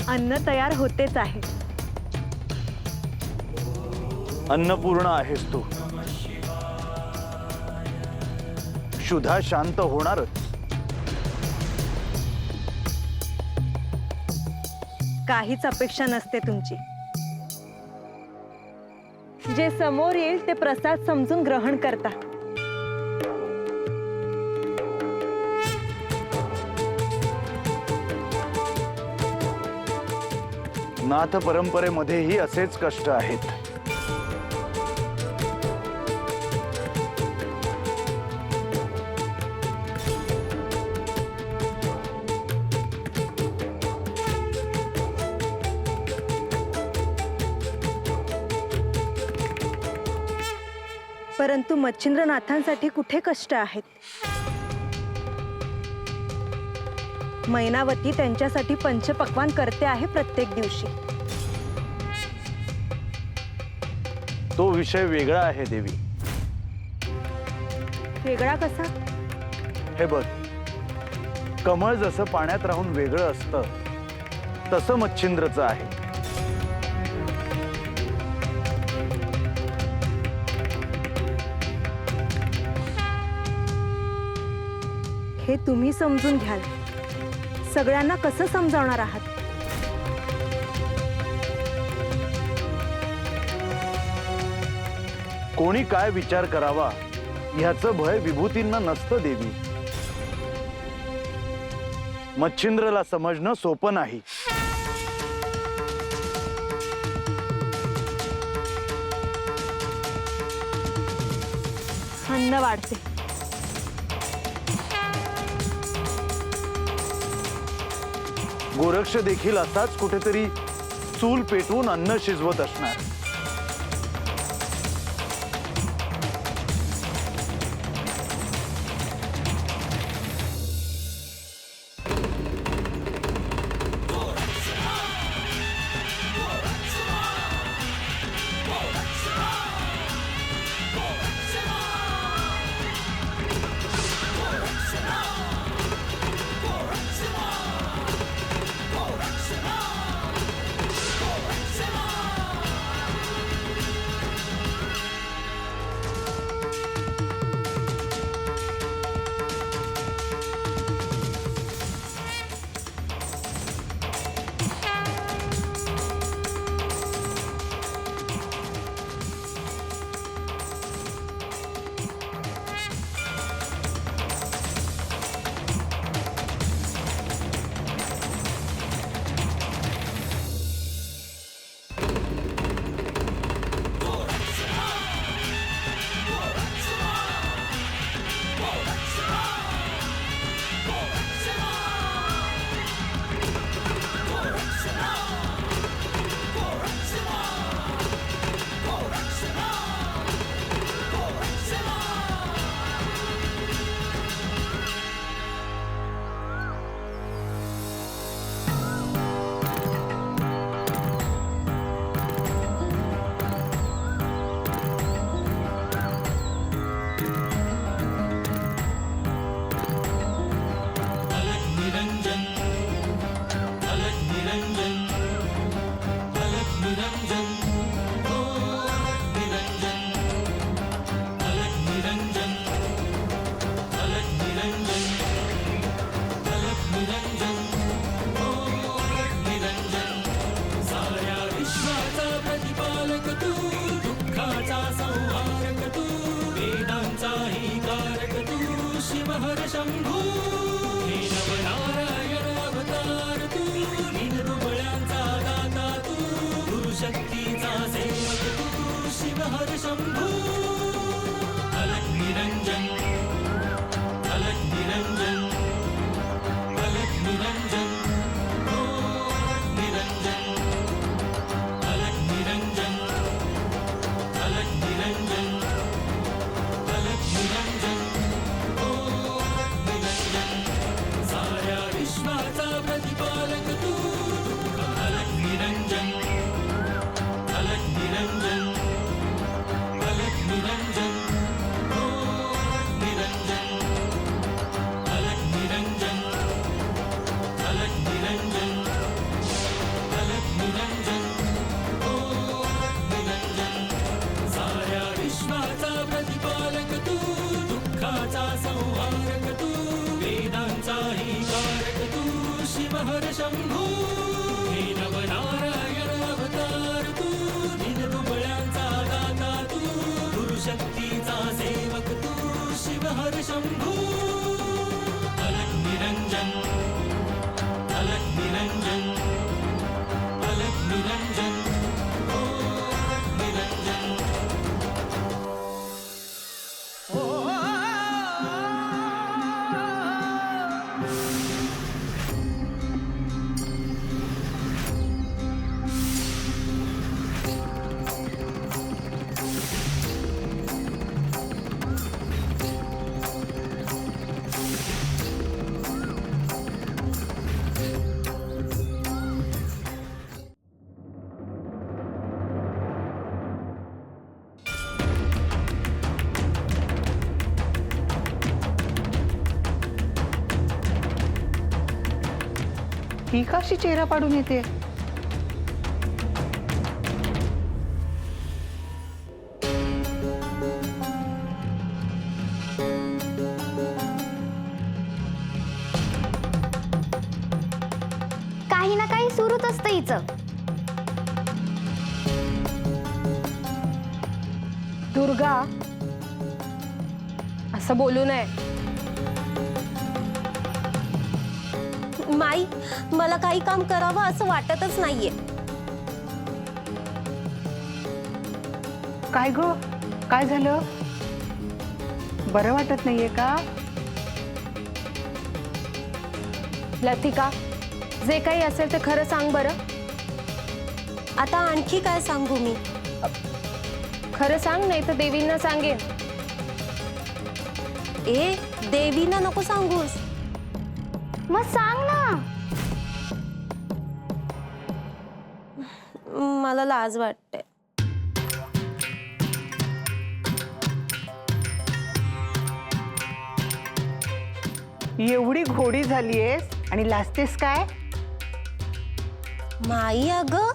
अन्न तयार होतेच आहे. अन्नपूर्ण आहेस तू. क्षुधा शांत होणारच. काहीच अपेक्षा नसते तुमची. जे समोर येईल ते प्रसाद समजून ग्रहण करता. नाथ परंपरेमध्येही असेच कष्ट आहेत. परंतु मच्छिंद्रनाथांसाठी कुठे कष्ट आहेत. मैनावती त्यांच्यासाठी पंचपक्वान करते आहे प्रत्येक दिवशी. तो विषय वेगळा आहे देवी. वेगळा कसा? हे बघ, कमळ जसं पाण्यात राहून वेगळं असतं तसं मच्छिंद्रचं आहे. हे तुम्ही समजून घ्याल. सगळ्यांना कसं समजावणार आहात? कोणी काय विचार करावा ह्याचं भय विभूतींना नसतं देवी. मच्छिंद्रला समजणं सोपं नाही. अन्न वाढते. गोरक्ष देखील असाच कुठेतरी चूल पेटवून अन्न शिजवत असणार. शिव हर शंभू हे नवनारायण अवतार तू दिन दुबळ्यांचा दाता तू गुरुशक्तीचा सेवक तू शिव हर शंभू अलग निरंजन अलग निरंजन अलग निरंजन ओ निरंजन ही काशी चेहरा पाडून येते. काही ना काही सुरूच असतं हिचं. दुर्गा, असं बोलू नये. माई, मला काही काम करावं असं वाटतच नाहीये. काय ग, काय झालं? बरं वाटत नाहीये का? लतिका, जे काही असेल ते खरं सांग बरं. आता आणखी काय सांगू मी? खरं सांग, नाही तर देवींना सांगेन. ए, देवींना नको सांगूस. मग सांग ना. मला लाज वाटते. एवढी घोडी झालीयस आणि लाजतेस काय? माई अगं,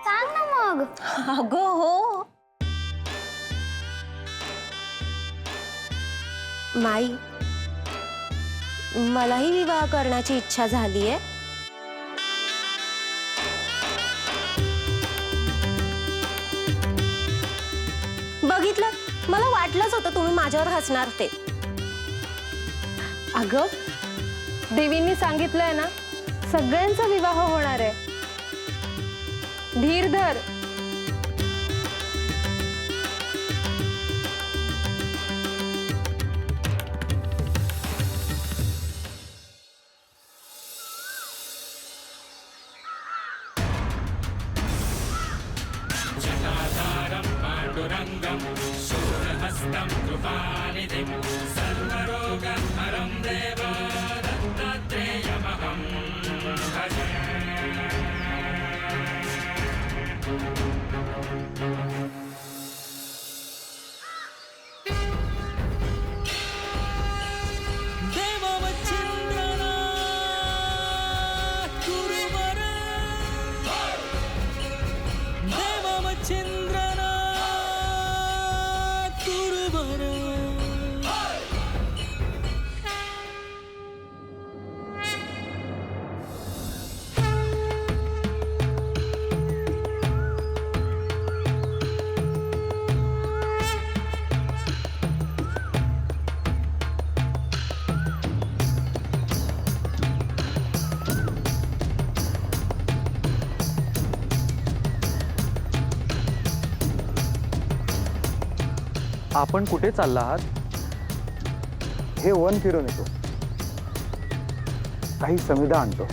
सांग ना मग. अगं हो. माई, मलाही विवाह करण्याची इच्छा झालीये. बघितलं, मला वाटलंच होतं तुम्ही माझ्यावर हसणार ते. अगं, देवींनी सांगितलंय ना, सगळ्यांचा विवाह होणार आहे. धीर धर. जटाधारं पाण्डुरङ्गं शूरहस्तं कृपानिधिं सर्वरोगहरं देव दत्तात्रेयमहं भजे. देवमच्छिन्द्रनाथ गुरुवर देवमच्छिन्द्रनाथ गुरुवर. आपण कुठे चालला आहात? हे वन फिरून येतो, काही समिधा आणतो.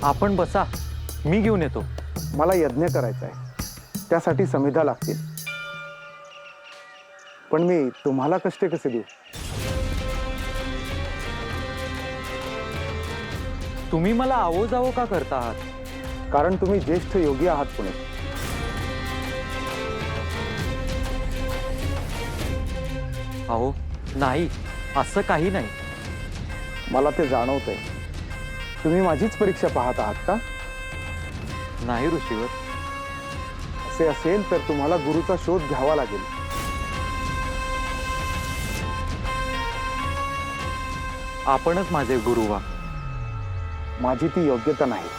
आपण बसा, मी घेऊन येतो. मला यज्ञ करायचा आहे, त्यासाठी समिधा लागतील. पण मी तुम्हाला कष्ट कसे देऊ? तुम्ही मला आवो का करता आहात? कारण तुम्ही ज्येष्ठ योगी आहात पुणे. अहो नाही, असं काही नाही. मला ते जाणवतंय. तुम्ही माझीच परीक्षा पाहत आहात का? नाही ऋषीवर. असे असेल तर तुम्हाला गुरुचा शोध घ्यावा लागेल. आपणच माझे गुरु व्हा. माझी ती योग्यता नाही.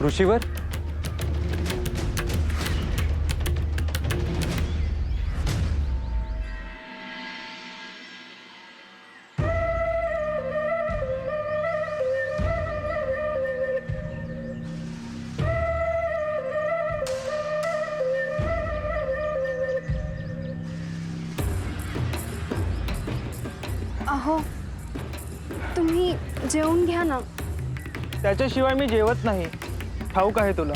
ऋषीवर, अहो तुम्ही जेवून घ्या ना. त्याच्याशिवाय मी जेवत नाही. ठाऊक आहे तुला.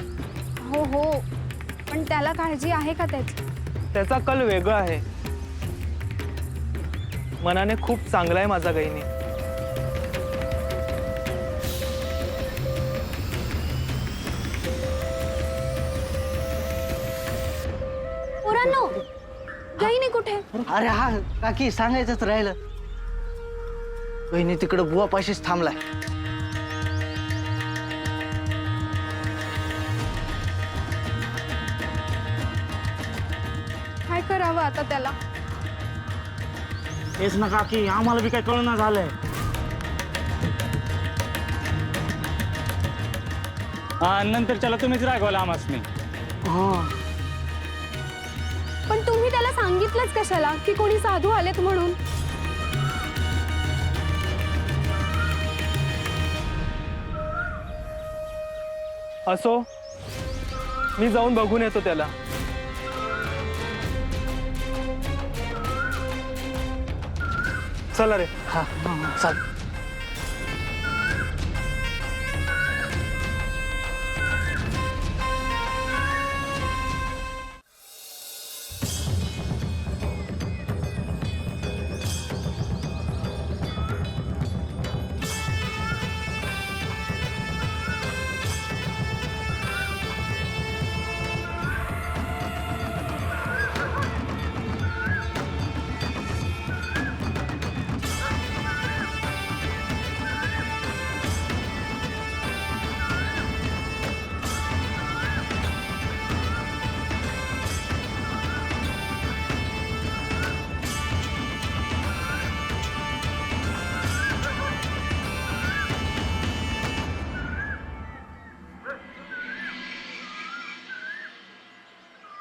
हो हो, पण त्याला काळजी आहे का त्याची? त्याचा कल वेगळा आहे. मनाने खूप चांगला आहे माझा गहिनी. पोरांनो, गहिनी कुठे? अरे हा काकी सांगायचंच राहिलं. बहिणी तिकडं बुवापाशीच थांबलाय. काय करावं आता त्याला? हेच ना काकी, आम्हाला बी काय कळना झालंय. नंतर त्याला तुम्हीच रागवला आम्हासनी. पण तुम्ही त्याला सांगितलंच कशाला की कोणी साधू आलेत म्हणून? असो, मी जाऊन बघून येतो त्याला. चला रे. हा चाल.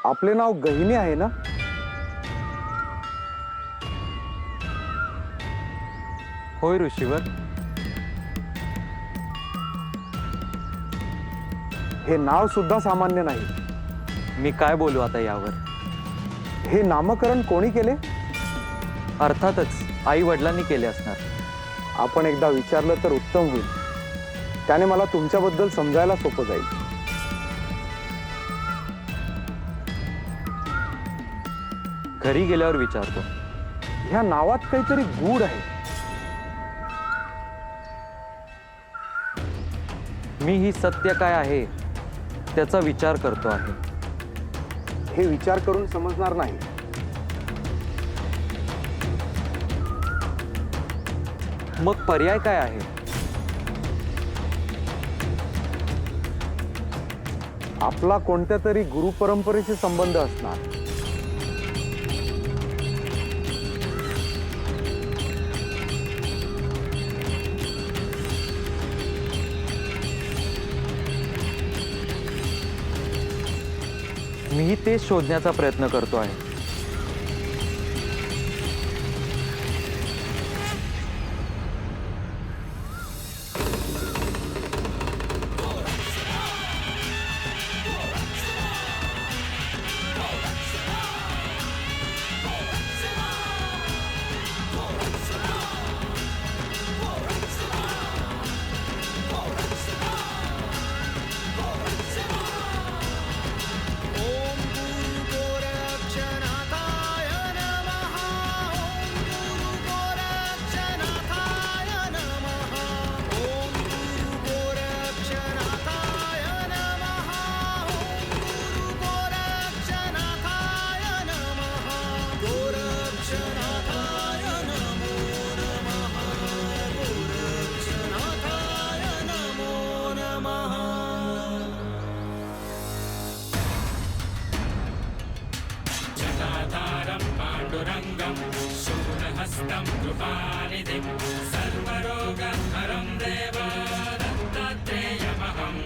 आपले नाव गहिनी आहे ना? होय ऋषीवर. हे नाव सुद्धा सामान्य नाही. मी काय बोलू आता यावर? हे नामकरण कोणी केले? अर्थातच आई वडिलांनी केले असणार. आपण एकदा विचारलं तर उत्तम होईल. त्याने मला तुमच्याबद्दल समजायला सोपं जाईल. घरी गेल्यावर विचारतो. ह्या नावात काहीतरी गूढ आहे. मी ही सत्य काय आहे त्याचा विचार करतो आहे. हे विचार करून समजणार नाही. मग पर्याय काय आहे? आपला कोणत्या तरी गुरु परंपरेशी संबंध असणार. मीही तेच शोधण्याचा प्रयत्न करतो आहे. ॐ भूर्भुवः सूर्यहस्तं कृपानिधिं सर्वरोगहरं देव दत्तात्रेयमहं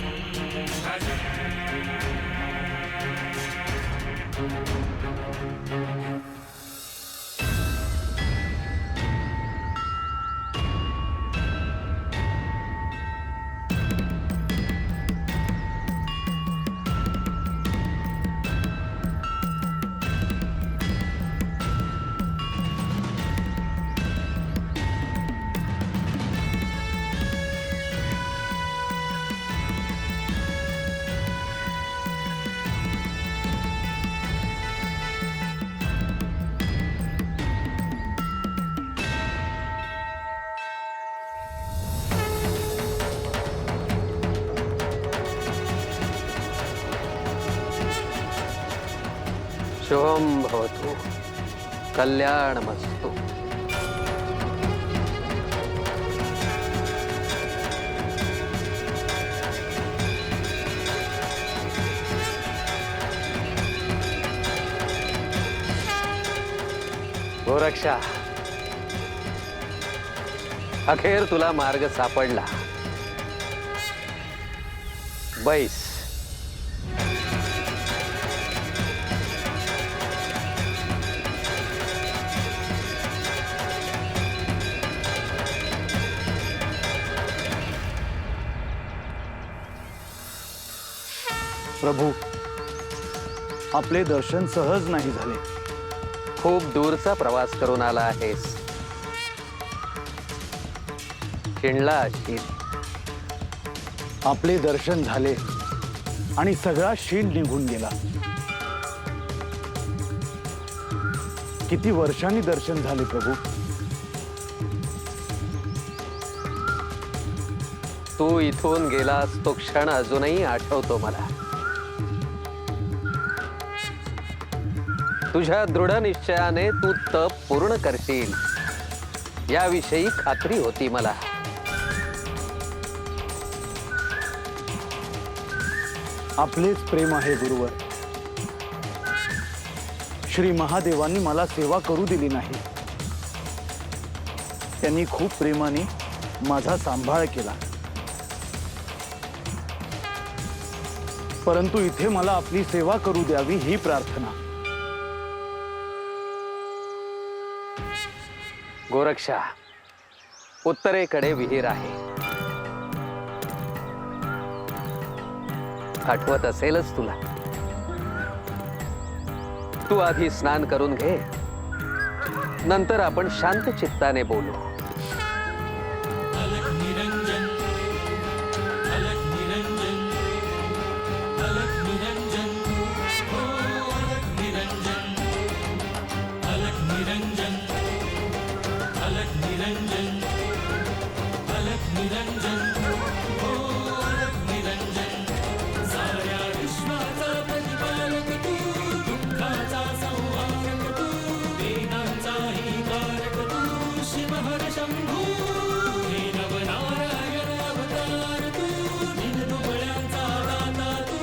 भजे। शुभम भवतु कल्याणमस्तु। गोरक्षा, अखेर तुला मार्ग सापडला। बैस। प्रभू, आपले दर्शन सहज नाही झाले। खूप दूरचा प्रवास करून आला आहेस। किणला असशील। आपले दर्शन झाले आणि सगळा शीण निघून गेला। किती वर्षांनी दर्शन झाले प्रभू। तू इथून गेलास तो क्षण अजूनही आठवतो मला। तुझ्या दृढ निश्चयाने तू तप पूर्ण करशील याविषयी खात्री होती मला। आपलेच प्रेम आहे गुरुवर। श्री महादेवांनी मला सेवा करू दिली नाही। त्यांनी खूप प्रेमाने माझा सांभाळ केला, परंतु इथे मला आपली सेवा करू द्यावी ही प्रार्थना। गोरक्षा, उत्तरेकडे विहीर आहे, आठवत असेलच तुला। तू आधी स्नान करून घे, नंतर आपण शांत चित्ताने बोलू। अलग निरंजन, अलग निरंजन, अलग निरंजन, हो अलग निरंजन, अलग निरंजन, अलग निरंजन, अलग निरंजन, हो अलग निरंजन। साऱ्या विश्वाचा प्रतिपालक तू, दुःखाचा संहारक तू, वेदांचाही कारक तू, शिव हर शंभू। हे नवनारायण अवतार तू, दीनदुबळ्यांचा दाता तू,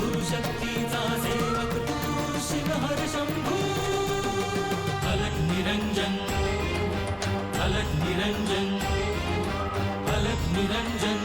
गुरुशक्तीचा सेवक तू, शिव हर शंभू। अलग निरंजन, अलग निरंजन, अलग निरंजन।